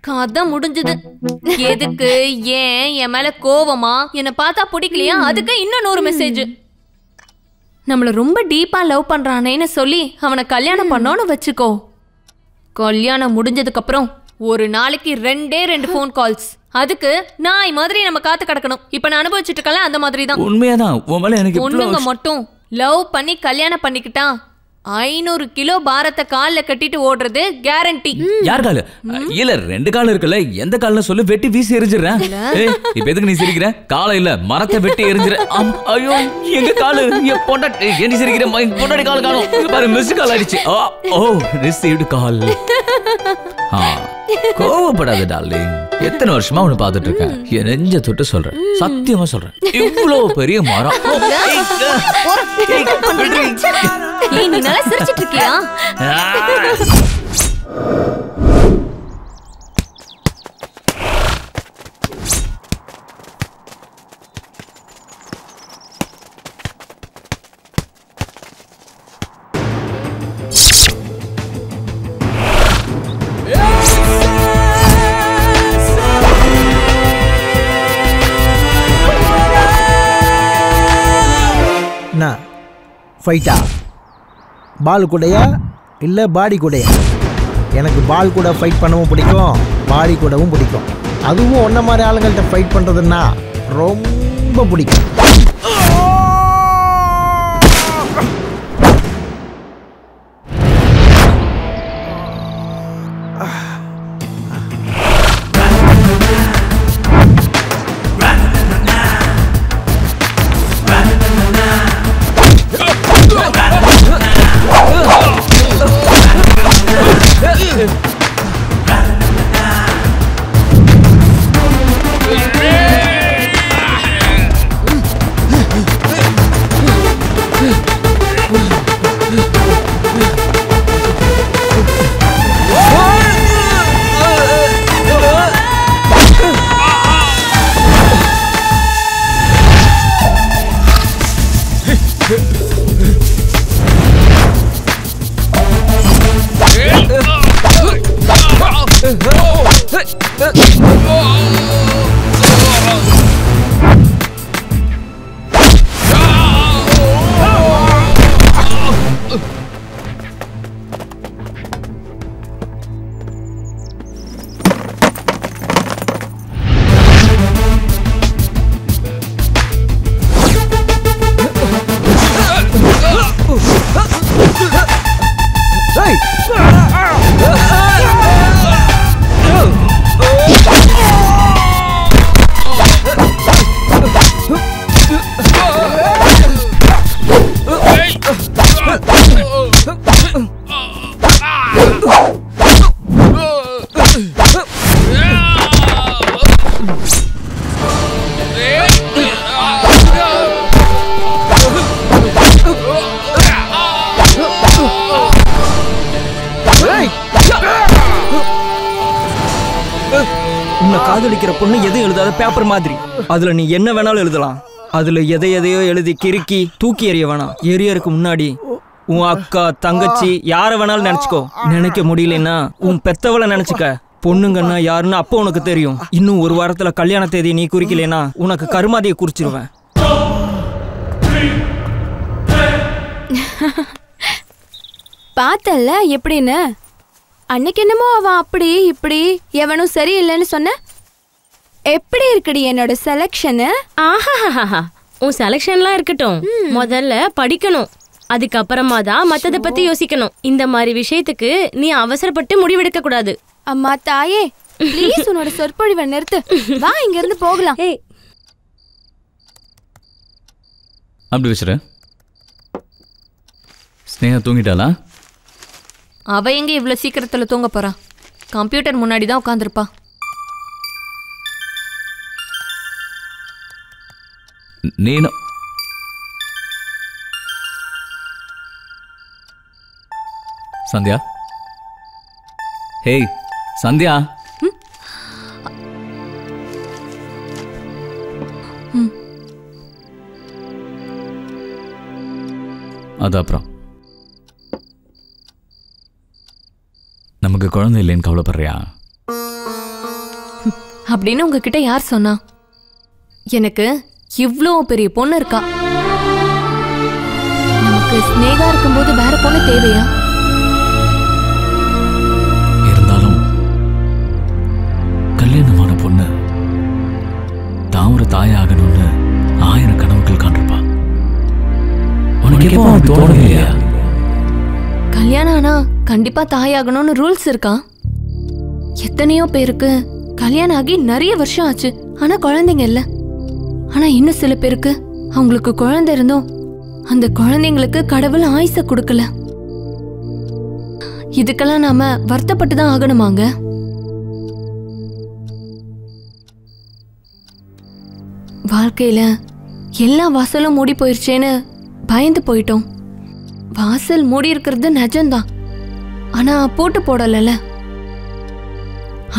கதை முடிஞ்சது. எதுக்கு ஏன் என் மேல கோவமா, என்ன பார்த்தா பிடிக்கலையா, அதுக்கு இன்னும் 100 மெசேஜ். நம்மள ரொம்ப டீப்பா லவ் பண்றானேன்னு சொல்லி அவனை கல்யாணம் பண்ணோன்னு வச்சுக்கோ. கல்யாணம் முடிஞ்சதுக்கு அப்புறம் ஒரு நாளைக்கு 2 ஃபோன் கால்ஸ். அதுக்கு நாய் மாதிரி நம்ம காத்து கிடக்கணும். இப்ப நான் அனுபவிச்சுட்டு இருக்கல அந்த மாதிரி தான். உண்மையாதான் பொண்ணுங்க மட்டும் லவ் பண்ணி கல்யாணம் பண்ணிக்கிட்டா 500 கிலோ பாரத்தை கால்ல கட்டிட்டு ஓடுறது கேரண்டி. யார் காலு? இல்ல 2 கால் இருக்குல்ல, எந்த கால்னு சொல்லு, வெட்டி வீசி எரிஞ்சிடறேன். இப்ப எதுக்கு நீ சிரிக்கிற? காலை இல்ல, மரத்தை வெட்டி எரிஞ்சிட. ஐயோ எங்க காலு, என் பொண்டாட்டி என்ன சிரிக்கிற? பொண்டாட்டி கால் காணும் பாரு, மிஸ் கால் ஆயிடுச்சு. ஓ ரிசீவ்டு கால். கோவப்படாத டார்லிங், எத்தனை வருஷமா உன்னை பார்த்துட்டு இருக்கேன். என் நெஞ்ச தொட்டு சொல்றேன், சத்தியமா சொல்றேன், இவ்வளவு பெரிய மரம். நீ நல்லா சிரிச்சிட்டு இருக்கியா? ஃபைட்டா? பால் கூடையா இல்லை பாடி கூடையா? எனக்கு பால் கூட ஃபைட் பண்ணவும் பிடிக்கும், பாடி கூடவும் பிடிக்கும். அதுவும் ஒன்றை மாதிரி ஆளுங்கள்ட்ட ஃபைட் பண்ணுறதுன்னா ரொம்ப பிடிக்கும். காதலிக்கிற பொண்ணு எதுவும் எழுதாத பேப்பர் மாதிரி. அதுல நீ என்ன வேணாலும் எழுதலாம். அதுல எதையோ எழுதி கிறுக்கி தூக்கி எறிய வேணாம். எரியறதுக்கு முன்னாடி உன் அக்கா தங்கச்சி யார வேணாலும் நினைச்சுக்கோ. நினைக்க முடியலன்னா உன் பெத்தவளை நினைச்சுக்க. பொண்ணுங்கன்னா யாருன்னு அப்போ உனக்கு தெரியும். இன்னும் 1 வாரத்துல கல்யாண தேதி நீ குறிக்கலனா உனக்கு கருமாதியை குறிச்சிருவேன். பார்த்தல்ல எப்படின்னு? அன்னைக்கு என்னமோ அவன் அப்படி இப்படி எவனும் சரியில்லைன்னு சொன்ன. எப்படி இருக்குடி என்னோட செலக்ஷனு? ஆஹா, உன் செலக்ஷன்லாம் இருக்கட்டும், முதல்ல படிக்கணும். அதுக்கப்புறமா தான் மத்தத பத்தி யோசிக்கணும். இந்த மாதிரி விஷயத்துக்கு நீ அவசரப்பட்டு முடிவெடுக்க கூடாது. அம்மா தாயே, ப்ளீஸ் உன்னோட சொற்பொழிவை நிறுத்து. வா இங்க இருந்து போகலாம். அப்படி வச்சுரு. ஸ்னேகா தூங்கிட்டாளா? அவ எங்க இவ்வளவு சீக்கிரத்துல தூங்க போறா? கம்ப்யூட்டர் முன்னாடி தான் உட்காந்துருப்பா. நீனும் சந்தியா? ஹேய் சந்தியா, அது அப்புறம் நமக்கு குழந்தை இல்லைன்னு கவலைப்படுறியா? அப்படின்னு உங்ககிட்ட யார் சொன்னா? எனக்கு இவ்ளோ பெரிய பொண்ணு இருக்கா. நமக்கு ஸ்னேகா இருக்கும்போது வேற பொண்ணு தேவையா? இருந்தாலும் கல்யாணமான பொண்ணு தான் ஒரு தாயாகணும்னு 1000 கனவுகள் காண்றப்பா. உனக்கு எப்போ தோணலையா? கல்யாணம் ஆனா கண்டிப்பா தாயாகணும்னு ரூல்ஸ் இருக்கா? எத்தனையோ பேருக்கு கல்யாணம் ஆகி நிறைய வருஷம் ஆச்சு, ஆனா குழந்தைங்க இல்ல. ஆனா இன்னும் சில பேருக்கு அவங்களுக்கு குழந்தை இருந்தும் அந்த குழந்தைங்களுக்கு கடவுள் ஆயுச கொடுக்கல. இதுக்கெல்லாம் நாம வருத்தப்பட்டு தான் ஆகணுமாங்க? வாழ்க்கையில எல்லா வாசலும் மூடி போயிருச்சேன்னு பயந்து போயிட்டோம். வாசல் மூடி இருக்கிறது நிஜம்தான், ஆனா போட்டு போடல.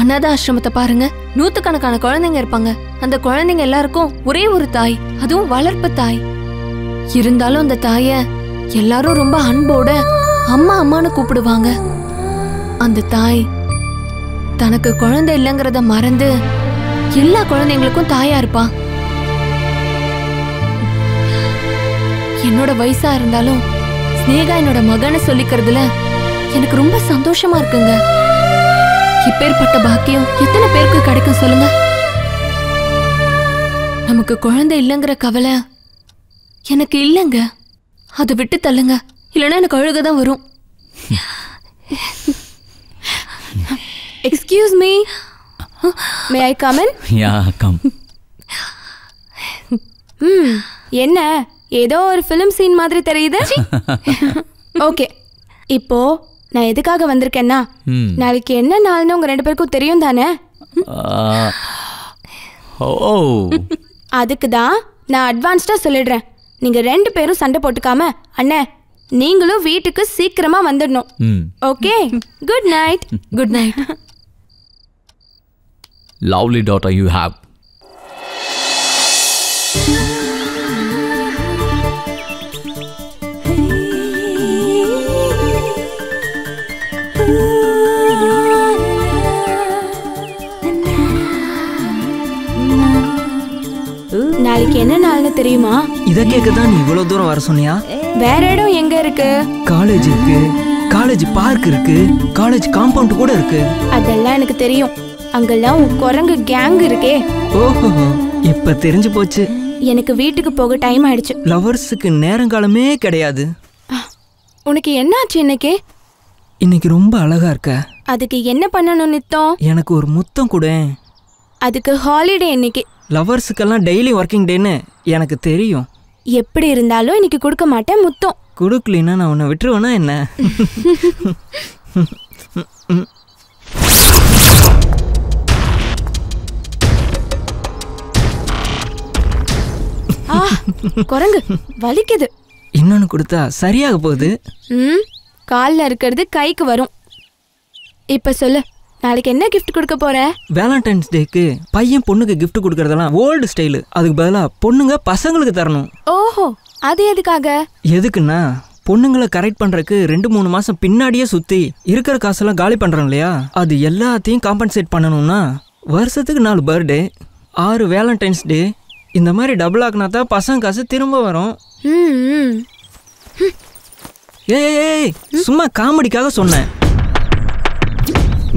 அனாத ஆசிரமத்தை பாருங்க, 100கணக்கான குழந்தைங்க இருப்பாங்க. அந்த குழந்தைங்க எல்லாருக்கும் ஒரே ஒரு தாய், அதுவும் வளர்ப்பு தாய். இருந்தாலும் அந்த தாய எல்லாரும் ரொம்ப அன்போட அம்மா அம்மான்னு கூப்பிடுவாங்க. அந்த தாய் தனக்கு குழந்தை இல்லைங்கிறத மறந்து எல்லா குழந்தைங்களுக்கும் தாயா இருப்பா. என்னோட வயசா இருந்தாலும் ஸ்னேகா என்னோட மகனை சொல்லிக்கிறதுல எனக்கு ரொம்ப சந்தோஷமா இருக்குங்க. இப்பேற்பட்ட பாக்கியம் எத்தனை பேருக்கு கிடைக்கும் சொல்லுங்க? நமக்கு குழந்தை இல்லைங்கிற கவலை எனக்கு இல்லைங்க. அதை விட்டு தள்ளுங்க, இல்லைன்னா எனக்கு அழுகதான் வரும். Excuse me, May I come in? Yeah come. என்ன ஏதோ ஒரு ஃபிலிம் சீன் மாதிரி தெரியுது. ஓகே, இப்போ நான் எதுக்காக வந்திருக்கேன்னா, நாளைக்கு என்ன நாள்னு உங்க 2 பேருக்கும் தெரியும் தானே? அதுக்கு தான் நான் அட்வான்ஸ்டா சொல்லிடுறேன். நீங்க 2 பேரும் சண்டை போட்டுக்காம அண்ணே நீங்களும் வீட்டுக்கு சீக்கிரமா வந்துடணும். Okay, good night. Good night. Lovely daughter you have. நாளைக்கு என்ன நாள்னு தெரியுமா? இத கேட்கதான் நீ இவ்வளவு தூரம் வர சொன்னியா? வேற இடம் எங்க இருக்கு? காலேஜ் இருக்கு, காலேஜ் பார்க் இருக்கு, காலேஜ் காம்பவுண்ட் கூட இருக்கு. அதெல்லாம் எனக்கு தெரியும். அங்கெல்லாம் உன் குரங்கு கேங் இருக்கே. ஓஹோ, இப்ப தெரிஞ்சு போச்சு. எனக்கு வீட்டுக்கு போக டைம் ஆயிடுச்சு. லவர்ஸுக்கு நேரங்காலமே கிடையாது. உனக்கு என்னாச்சு இன்னைக்கு? இன்னைக்கு ரொம்ப அழகா இருக்க. அதுக்கு என்ன பண்ணணும் நித்தம்? எனக்கு ஒரு முத்தம் கொடு. அதுக்கு ஹாலிடே இன்னைக்கு. லவர்ஸுக்கெல்லாம் டெய்லி ஒர்க்கிங் டேன்னு எனக்கு தெரியும். எப்படி இருந்தாலும் இன்னைக்கு கொடுக்க மாட்டேன் முத்தம். கொடுக்கலின்னா நான் உன்னை விட்டுருவேனா என்ன? குரங்கு வலிக்குது. இன்னொன்னு கொடுத்தா சரியாக போகுது. கால்ல இருக்கிறது கைக்கு வரும். இப்ப சொல்லு, நாளைக்கு என்ன கிஃப்ட் கொடுக்க போற? வேலண்டைன்ஸ் டேக்கு பையன் பொண்ணுக்கு கிஃப்ட் கொடுக்கறதெல்லாம் ஓல்டு ஸ்டைலு. அதுக்கு பதிலா பொண்ணுங்க பசங்களுக்கு தரணும். ஓஹோ, அது எதுக்காக? எதுக்குன்னா பொண்ணுங்களை கரெக்ட் பண்றதுக்கு 2-3 மாசம் பின்னாடியே சுத்தி இருக்கிற காசெல்லாம் காலி பண்றோம் இல்லையா, அது எல்லாத்தையும் காம்பன்சேட் பண்ணணும்னா வருஷத்துக்கு 4 பர்த்டே, 6 வேலண்டைன்ஸ் டே, இந்த மாதிரி டபுள் ஆக்குனா தான் பசங்க காசு திரும்ப வரும். ஏய், சும்மா காமெடிக்காக சொன்னேன்.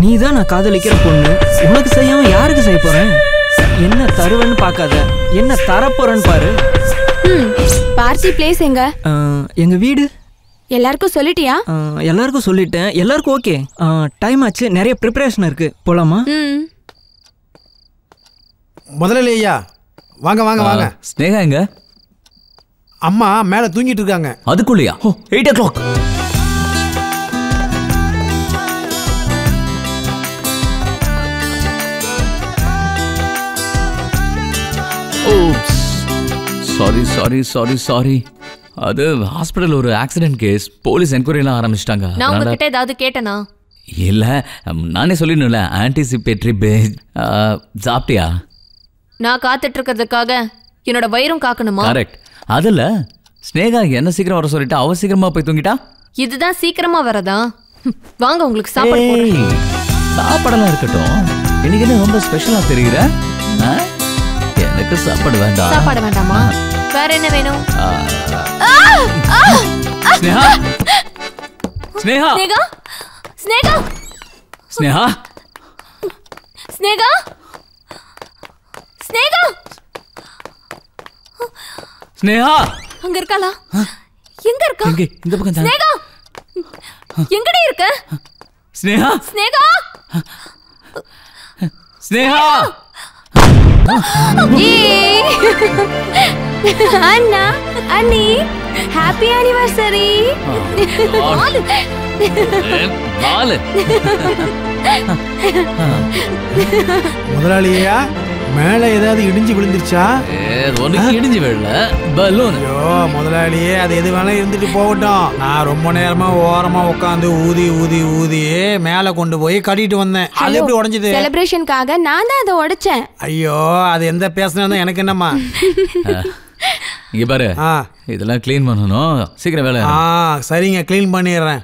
நீ தான் நான் காதலிக்கிற பொண்ணு, உனக்கு செய்யாம யாருக்கு செய்ய போறேன்? என்ன தருவேன்னு பார்க்காத, என்ன தரப்போறேன்னு பாரு. பார்ட்டி பிளேஸ் எங்க? எங்க வீடு. எல்லாருக்கும் சொல்லிட்டியா? எல்லாருக்கும் சொல்லிட்டேன், எல்லாருக்கும் ஓகே. டைம் ஆச்சு, நிறைய ப்ரிப்பரேஷன் இருக்கு, போலாமா? முதலையா வாங்க வாங்க வாங்க. ஸ்னேகா எங்க? அம்மா மேல தூங்கிட்டு இருக்காங்க. அதுக்குள்ளயா? 8 o'clock. சாரி. அது ஹாஸ்பிடல் ஒரு ஆக்சிடென்ட் கேஸ். போலீஸ் என்கொயரிலாம் ஆரம்பிச்சிட்டாங்க. நான் உங்ககிட்ட ஏதாவது கேட்டனா? இல்ல, நானே சொல்லிடணும்ல, ஆன்டிசிபேட்டரி பேஸ். சாப்பிட்டியா? நான் காத்துட்டு இருக்கிறதுக்காக என்னோட வயிறும் காக்கணுமா? கரெக்ட். அதுல ஸ்னேகா என்ன சீக்கிரம் வர சொல்லிட்டு அவ சீக்கிரமா போய் தூங்கிட்டா. இதுதான் சீக்கிரமா வரதா? வாங்க உங்களுக்கு சாப்பாடு போடுறேன். சாப்பாடெல்லாம் இருக்கட்டும், இன்னைக்கு என்ன ரொம்ப ஸ்பெஷலா தெரியுற? எனக்கு சாப்பாடு வேண்டாம். சாப்பாடு வேண்டாமா? வேற என்ன வேணும்? ஸ்னேகா ஸ்னேகா ஸ்னேகா ஸ்னேகா ஸ்னேகா ஸ்னேகா ஸ்னேகா ஸ்னேகா அங்க இருக்காளா? எங்க இருக்கா? இங்க இந்த பக்கம் தான். ஸ்னேகா எங்கடி இருக்க? ஸ்னேகா ஸ்னேகா ஸ்னேகா அண்ணா அண்ணி ஹாப்பி ஆனிவர்சரி. பாலு முதலாளியா மேலே ஏதாவது இடிஞ்சு விழுந்துருச்சா? ஒன்னுக்கு இடிஞ்சு விழல, பலூன். ஐயோ முதலாளியே, அது எது வேணா இருந்துட்டு போகட்டும். நான் ரொம்ப நேரமா ஓரமா உட்காந்து ஊதி ஊதி ஊதி மேலே கொண்டு போய் கட்டிட்டு வந்தேன். அது எப்படி உடைஞ்சது? செலிப்ரேஷனுக்காக நான் தான் அதை உடைச்சேன். ஐயோ அது எந்த பேசுனா எனக்கு என்னம்மா? இங்க பாரு, இதெல்லாம் கிளீன் பண்ணணும், சீக்கிரம் வேலை. சரிங்க, கிளீன் பண்ணிடுறேன்.